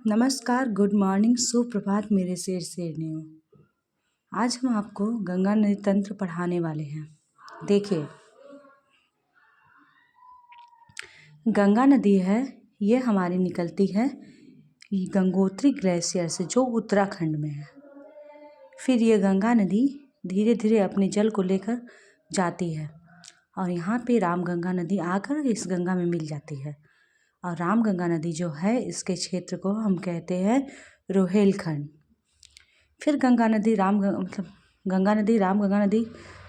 नमस्कार, good morning, सुप्रभात मेरे शेर शेरनियों। आज हम आपको गंगा नदी तंत्र पढ़ाने वाले हैं। देखिए, गंगा नदी है, ये हमारी निकलती है गंगोत्री ग्लेशियर से, जो उत्तराखंड में है। फिर ये गंगा नदी धीरे धीरे अपने जल को लेकर जाती है और यहाँ पे रामगंगा नदी आकर इस गंगा में मिल जाती है। और रामगंगा नदी जो है, इसके क्षेत्र को हम कहते हैं रोहेलखंड। फिर गंगा नदी रामगंगा नदी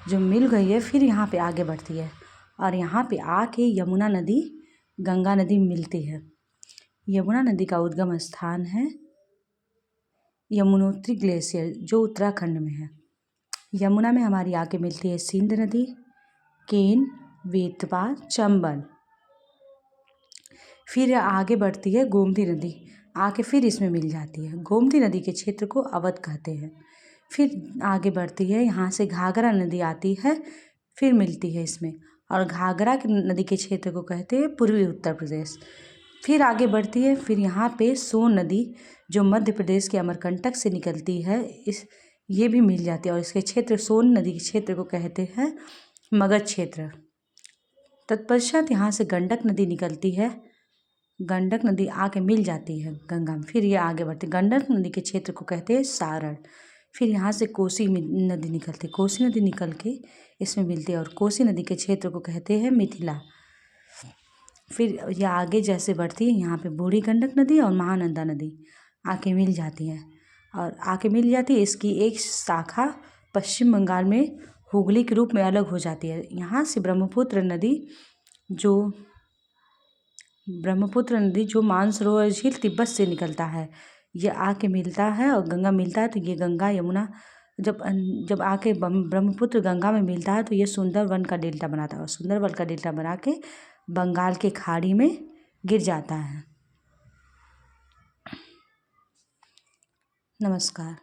जो मिल गई है, फिर यहाँ पे आगे बढ़ती है और यहाँ पे आके यमुना नदी गंगा नदी मिलती है। यमुना नदी का उद्गम स्थान है यमुनोत्री ग्लेशियर, जो उत्तराखंड में है। यमुना में हमारी आके मिलती है सिंध नदी, केन, बेतवा, चंबल। फिर आगे बढ़ती है गोमती नदी, आके फिर इसमें मिल जाती है। गोमती नदी के क्षेत्र को अवध कहते हैं। फिर आगे बढ़ती है, यहाँ से घाघरा नदी आती है, फिर मिलती है इसमें, और घाघरा नदी के क्षेत्र को कहते हैं पूर्वी उत्तर प्रदेश। फिर आगे बढ़ती है, फिर यहाँ पे सोन नदी जो मध्य प्रदेश के अमरकंटक से निकलती है, ये भी मिल जाती है और इसके क्षेत्र, सोन नदी के क्षेत्र को कहते हैं मगध क्षेत्र। तत्पश्चात यहाँ से गंडक नदी निकलती है, गंडक नदी आके मिल जाती है गंगा में। फिर ये आगे बढ़ती है, गंडक नदी के क्षेत्र को कहते हैं सारण। फिर यहाँ से कोसी नदी निकलती है, कोसी नदी निकल के इसमें मिलती है और कोसी नदी के क्षेत्र को कहते हैं मिथिला। फिर यह आगे जैसे बढ़ती है, यहाँ पे बूढ़ी गंडक नदी और महानंदा नदी आके मिल जाती है और आके मिल जाती है। इसकी एक शाखा पश्चिम बंगाल में हुगली के रूप में अलग हो जाती है। यहाँ से ब्रह्मपुत्र नदी जो मानसरोवर झील तिब्बत से निकलता है, ये आके मिलता है और गंगा मिलता है। तो ये गंगा यमुना जब आके ब्रह्मपुत्र गंगा में मिलता है, तो ये सुंदरवन का डेल्टा बनाता है और सुंदरवन का डेल्टा बना के बंगाल के खाड़ी में गिर जाता है। नमस्कार।